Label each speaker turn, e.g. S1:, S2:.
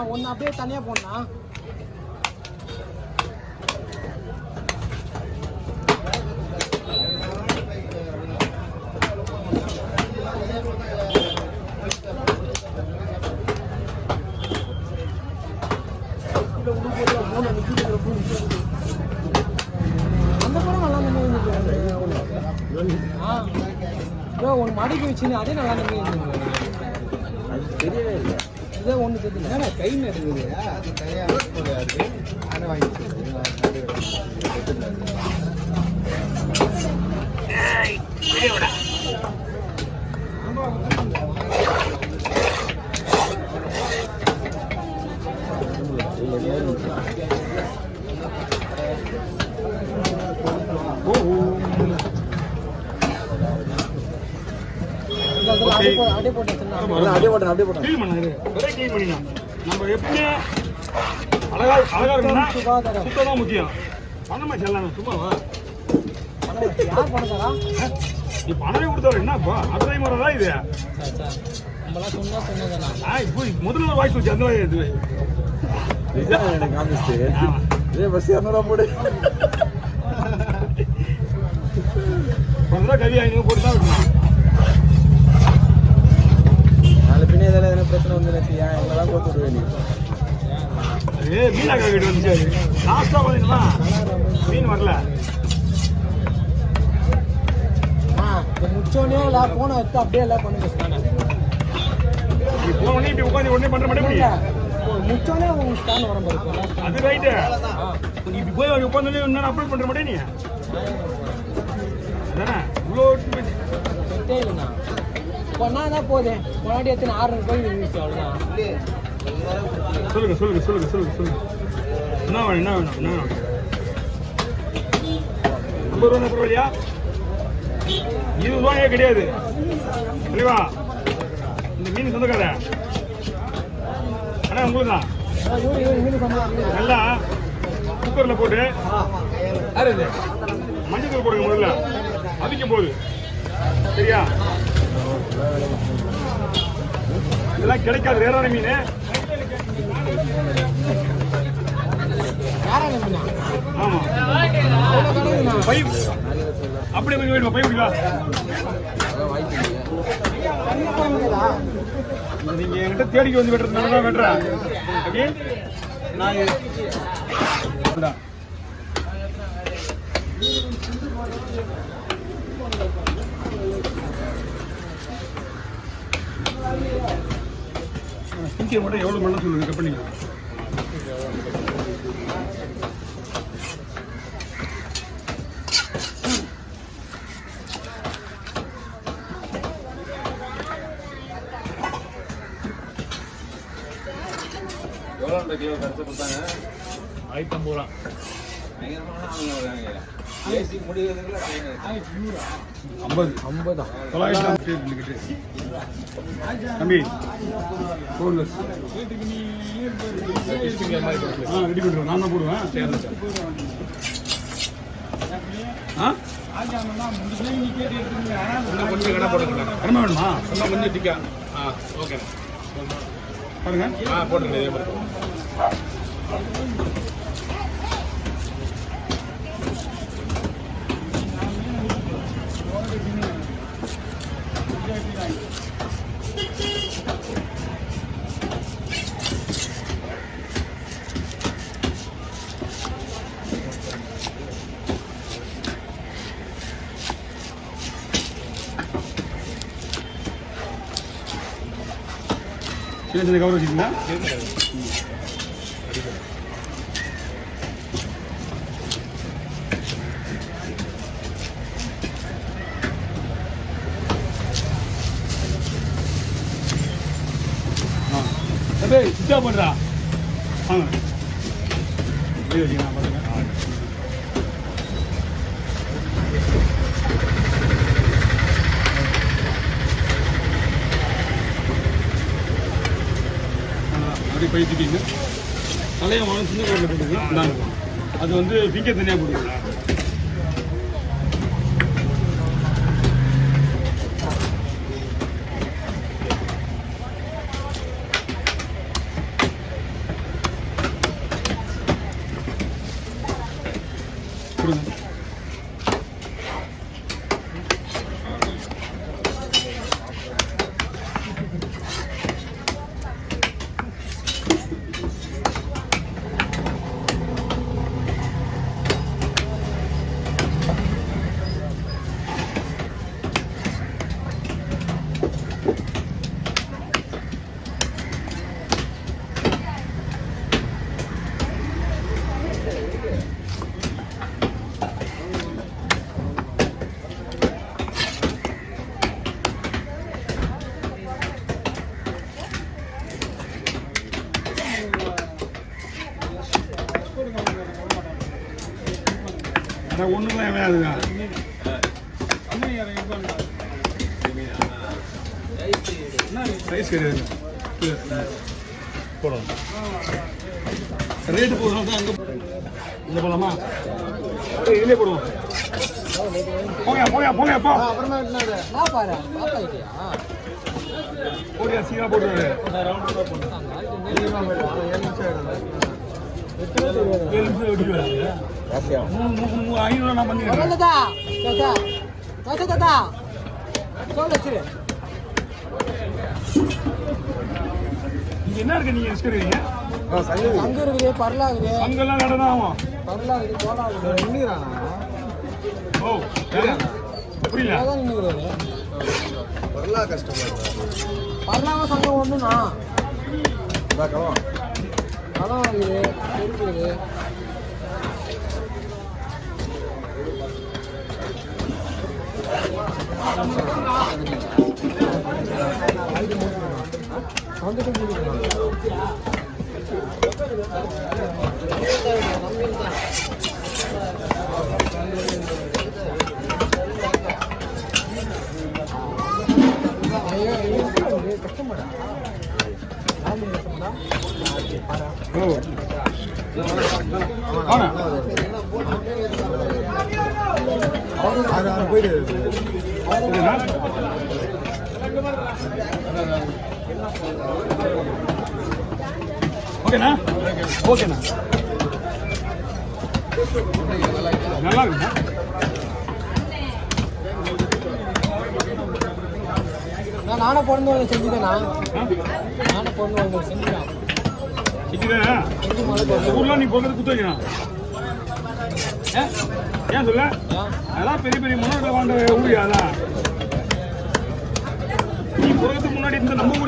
S1: ஒன்னு அப்படியே தனியா போனா அந்த படம் நல்லா ஒன்று மடக்கி வச்சுன்னு அதே நல்லா அது தெரியவே இல்லை இதே ஒன்று தெரியல கை நடுங்குது
S2: நம்ம எப்படியே அழகா இருக்கணும்னா சுத்தம் தான் முக்கியம். பணமா செல்லாம் சும்மாவா நீ பணமே கொடுத்தவர என்னப்பா அத்தனை முறை தான் இது இப்போ முதல்ல வாய்ஸ் வச்சு அந்த இது போடு கவி ஐநூறு போட்டு தான் இருக்கணும்.
S1: பின்ன இதெல்லாம் எதனா பிரச்சனை வந்து எங்கெல்லாம் போட்டு விடுவேன்
S2: மீனாக்கா வீடு வந்துச்சு லாஸ்டா பாத்தீங்களா மீன் வரல
S1: முச்சோனே எல்லாம் போனை எடுத்து அப்படியே எல்லாம் பண்ணுங்க
S2: நீ போனே இப்படி உட்காந்து உடனே பண்ற மாட்டேன்
S1: முச்சோனே உங்க ஸ்டாண்ட் வர பாருங்க
S2: அது ரைட்டு நீ இப்படி போய் உட்காந்து என்ன அப்லோட் பண்ற மாட்டே நீ அதானே இவ்வளோ
S1: இல்லைண்ணா பொண்ணா போதே முன்னாடி எத்தனை 600 போய் அவ்வளோதான்.
S2: சொல்லுங்க என்ன வேணும் 50 ரூபா பரவாயில்லையா 20 ரூபாயே கிடையாது தெளிவா இந்த மீன் சொந்தக்கார அண்ணா உங்களுக்கு தான் நல்லா குக்கரில் போட்டு மஞ்சள் போடுங்க முதல்ல அதிக்கும் போது சரியா இதெல்லாம் கிடைக்காது வேறான மீன் ஆமா பை அப்படியே கொஞ்சம் வேணுமா பை முடியா நீங்க என்கிட்ட தேடிக்கு வந்து வெட்டுறதுனால தான் வெட்டுறேன் நான் இங்கே மட்டும் எவ்வளோ மண்ணை சொல்லுங்க கட் பண்ணிங்க
S3: எவ்வளோ கிலோ கருத்து கொடுத்தாங்க
S2: 50 ரூபா
S3: முடிவுல
S2: 50 தம்பி ரெடி பண்ணுறோம் நான் தான் போடுவேன் கொஞ்சம் கடை போட்டுக்கலாம் கடமை வேணுமா கொஞ்சம் டிக்கா ஓகே பாருங்க போட்டுருங்க சின்ன சின்ன கவர் வச்சுருந்தா சுத்தா பண்ணுறா வாங்க வச்சுக்கலாம் பாருங்க அப்படி பயிற்சிக்கிங்க தலையை வாங்க சின்ன கோரில் போட்டுக்கலாம் அது வந்து ஃபிங்கர் தனியாக போட்டுக்கலாம் ஒண்ணுக்குலாம் ஏமாதுங்க. சைஸ் கிடையாது. போடலாம். ரேட்டு போடுறோம் தான் அங்கே இங்கே போடலாமா? இதுலேயே போடுவோம். போங்க போங்க போங்க போ.
S1: அப்புறமா நான் பாரு பாப்பாயிட்டியா
S2: போடியா சீக்கிரம் போடுவாரு. 7 நிமிஷம் வெட்டிக்குவாரு. 500 நான் பண்ணிக்கிறேன்.
S1: தாத்தா சொல்லு
S2: இங்க என்ன இருக்கு நீங்க இருக்கிறீங்க?
S1: அங்க இருக்குது பரலா இருக்குது
S2: அங்கெல்லாம் நடனம் ஆகும்.
S1: பரலா இருக்குது கோலா இருக்குது நின்னுறானா
S2: ஓ புரியல.
S1: அதான் நின்னுறாரு
S3: வரலா கஸ்டமர்
S1: பரலாவ சங்கம் ஒண்ணுனா
S3: வா கவா
S1: கலம் இருக்குது இருக்குது வந்துட்டு கஷ்டமாடா
S2: ஓ ஓகேண்ணா ஓகேண்ணா நல்லா இருக்குண்ணா.
S1: நானே பொண்ணு வாங்க செஞ்சுட்டேண்ணா நானே பொண்ணு வாங்க செஞ்சுட்டேன்
S2: ஊர்லாம் நீ போகிறது குத்து வைக்கணும். ஏன் சொல்ல அதெல்லாம் பெரிய பெரிய முன்னோர்கள் வாழ்ந்த ஊரியா? அதான் நீ போகிறதுக்கு முன்னாடி இந்த நம்ம